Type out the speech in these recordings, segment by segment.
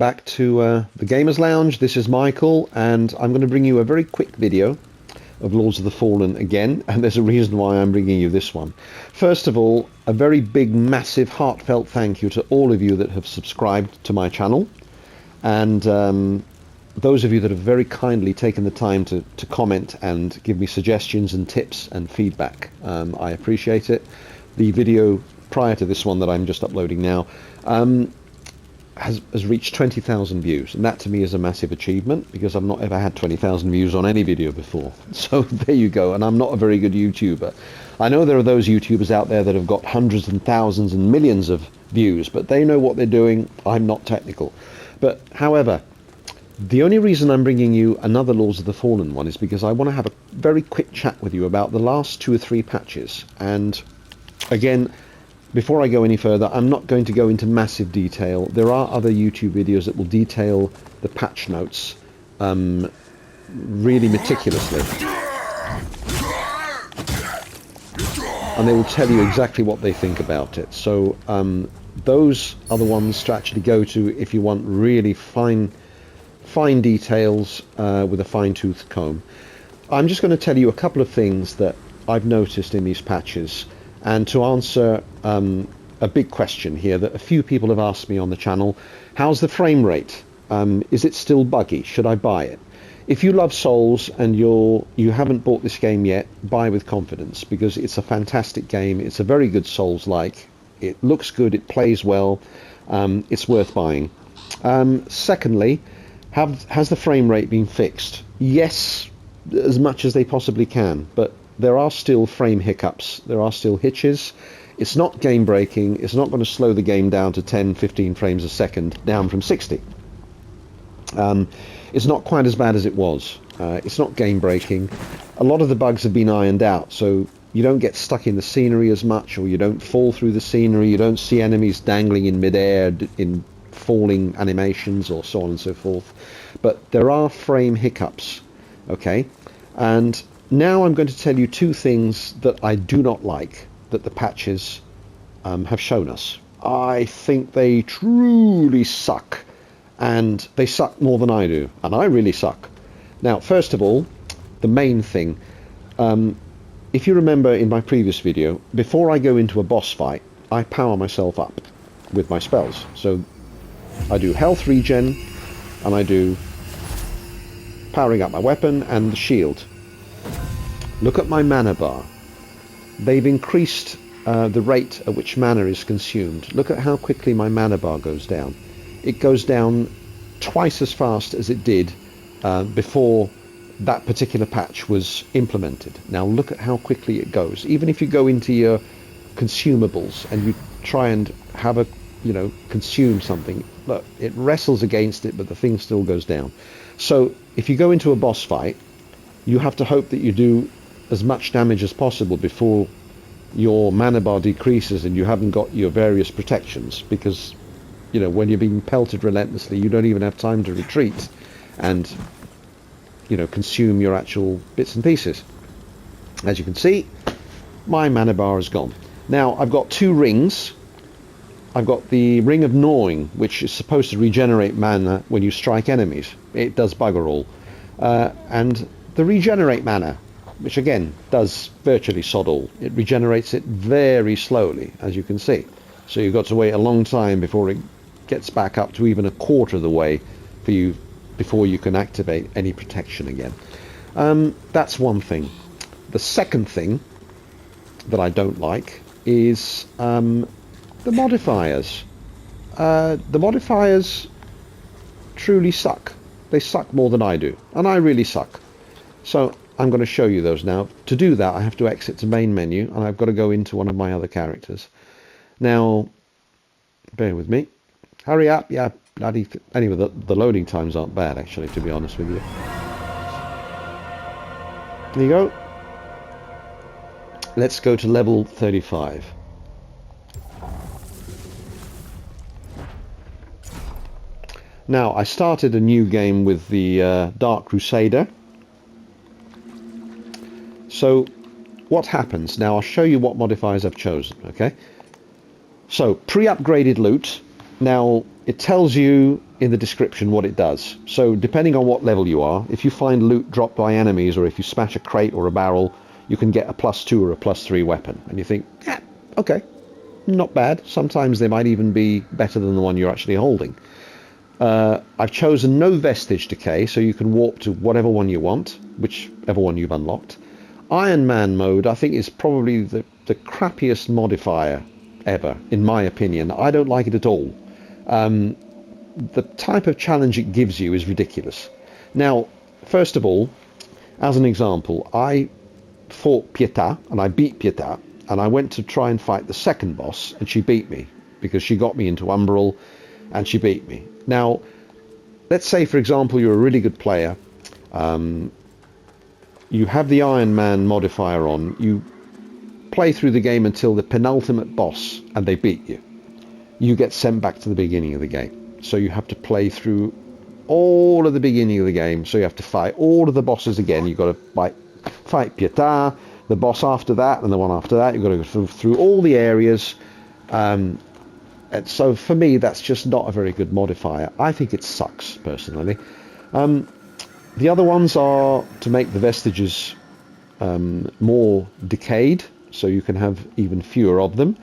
Back to the Gamers Lounge. This is Michael, and I'm going to bring you a very quick video of Lords of the Fallen again, and there's a reason why I'm bringing you this one. First of all, a very big, massive, heartfelt thank you to all of you that have subscribed to my channel, and those of you that have very kindly taken the time to comment and give me suggestions and tips and feedback. I appreciate it. The video prior to this one that I'm just uploading now has reached 20,000 views, and that to me is a massive achievement because I've not ever had 20,000 views on any video before. So there you go, and I'm not a very good YouTuber. I know there are those YouTubers out there that have got hundreds and thousands and millions of views, but they know what they're doing. I'm not technical. But however, the only reason I'm bringing you another Lords of the Fallen one is because I want to have a very quick chat with you about the last 2 or 3 patches. And again, before I go any further, I'm not going to go into massive detail. There are other YouTube videos that will detail the patch notes really meticulously. And they will tell you exactly what they think about it. So those are the ones to actually go to if you want really fine details with a fine-tooth comb. I'm just going to tell you a couple of things that I've noticed in these patches, and to answer a big question here that a few people have asked me on the channel. How's the frame rate? Is it still buggy? Should I buy it? If you love Souls and you haven't bought this game yet, buy with confidence, because it's a fantastic game. It's a very good Souls-like. It looks good, it plays well, it's worth buying. Secondly, has the frame rate been fixed? Yes, as much as they possibly can, but there are still frame hiccups, there are still hitches. It's not game breaking, it's not going to slow the game down to 10-15 frames a second, down from 60. It's not quite as bad as it was. It's not game breaking. A lot of the bugs have been ironed out, so you don't get stuck in the scenery as much, or you don't fall through the scenery, you don't see enemies dangling in midair in falling animations or so on and so forth. But there are frame hiccups, okay? And now I'm going to tell you 2 things that I do not like that the patches have shown us. I think they truly suck, and they suck more than I do, and I really suck. Now, first of all, the main thing, if you remember in my previous video, before I go into a boss fight, I power myself up with my spells. So I do health regen, and I do powering up my weapon and the shield. Look at my mana bar. They've increased the rate at which mana is consumed. Look at how quickly my mana bar goes down. It goes down twice as fast as it did before that particular patch was implemented. Now look at how quickly it goes. Even if you go into your consumables and you try and have a, consume something, look, it wrestles against it, but the thing still goes down. So if you go into a boss fight, you have to hope that you do as much damage as possible before your mana bar decreases and you haven't got your various protections, because when you're being pelted relentlessly, you don't even have time to retreat and consume your actual bits and pieces. As you can see, my mana bar is gone. Now I've got 2 rings. I've got the Ring of Gnawing, which is supposed to regenerate mana when you strike enemies. It does bugger all. And the Regenerate mana, which again does virtually sod all. It regenerates it very slowly, as you can see. So you've got to wait a long time before it gets back up to even a quarter of the way for you before you can activate any protection again. That's one thing. The second thing that I don't like is the modifiers. The modifiers truly suck. They suck more than I do, and I really suck. So I'm going to show you those now. To do that, I have to exit to main menu, and I've got to go into one of my other characters. Now, bear with me. Hurry up, yeah, bloody... Anyway, the loading times aren't bad, actually, to be honest with you. There you go. Let's go to level 35. Now, I started a new game with the Dark Crusader. So what happens? Now I'll show you what modifiers I've chosen, okay? So pre-upgraded loot, Now, it tells you in the description what it does. So depending on what level you are, if you find loot dropped by enemies, or if you smash a crate or a barrel, you can get a +2 or a +3 weapon. And you think, yeah, okay, not bad. Sometimes they might even be better than the one you're actually holding. I've chosen no vestige decay, so you can warp to whatever one you want, whichever one you've unlocked. Iron Man mode, I think, is probably the crappiest modifier ever, in my opinion. I don't like it at all. The type of challenge it gives you is ridiculous. Now, first of all, as an example, I fought Pietà, and I beat Pietà, and I went to try and fight the second boss, and she beat me, because she got me into Umbral, and she beat me. Now, let's say, for example, you're a really good player. You have the Iron Man modifier on. You play through the game until the penultimate boss, and they beat you. You get sent back to the beginning of the game. So you have to play through all of the beginning of the game. So you have to fight all of the bosses again. You've got to fight Pietà, the boss after that, and the one after that. You've got to go through all the areas. And so for me, that's just not a very good modifier. I think it sucks, personally. The other ones are to make the vestiges more decayed, so you can have even fewer of them.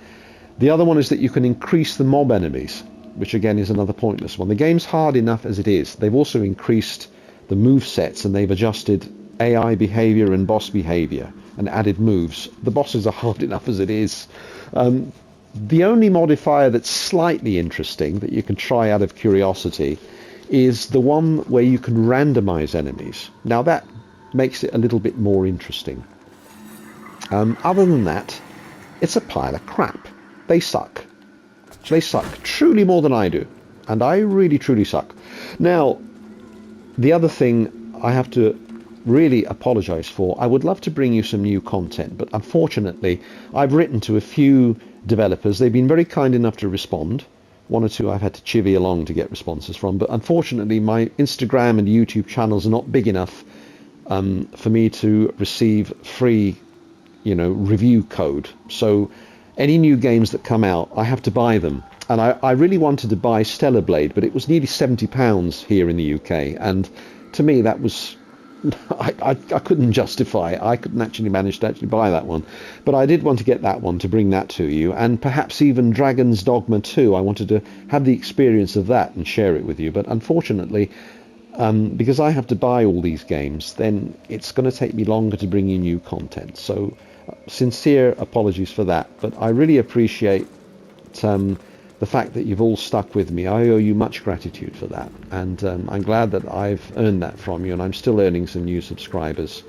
The other one is that you can increase the mob enemies, which again is another pointless one. The game's hard enough as it is. They've also increased the move sets, and they've adjusted AI behavior and boss behavior and added moves. The bosses are hard enough as it is. The only modifier that's slightly interesting that you can try out of curiosity is the one where you can randomize enemies. Now that makes it a little bit more interesting. Other than that, it's a pile of crap. They suck. They suck truly more than I do. And I really, truly suck. Now, the other thing I have to really apologize for, I would love to bring you some new content, but unfortunately, I've written to a few developers. They've been very kind enough to respond. One or two I've had to chivvy along to get responses from, but unfortunately my Instagram and YouTube channels are not big enough for me to receive free, review code. So any new games that come out, I have to buy them. And I really wanted to buy Stellar Blade, but it was nearly £70 here in the UK. And to me, that was... I couldn't justify it. I couldn't actually manage to actually buy that one. But I did want to get that one to bring that to you. And perhaps even Dragon's Dogma 2. I wanted to have the experience of that and share it with you. But unfortunately, because I have to buy all these games, then it's going to take me longer to bring you new content. So sincere apologies for that. But I really appreciate the fact that you've all stuck with me. I owe you much gratitude for that, and I'm glad that I've earned that from you, and I'm still earning some new subscribers.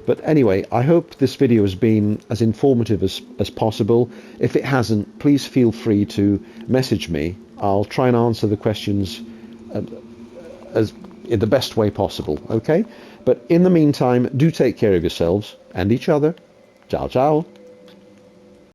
But anyway, I hope this video has been as informative as possible. If it hasn't, please feel free to message me. I'll try and answer the questions as in the best way possible, okay? But in the meantime, do take care of yourselves and each other. Ciao, ciao.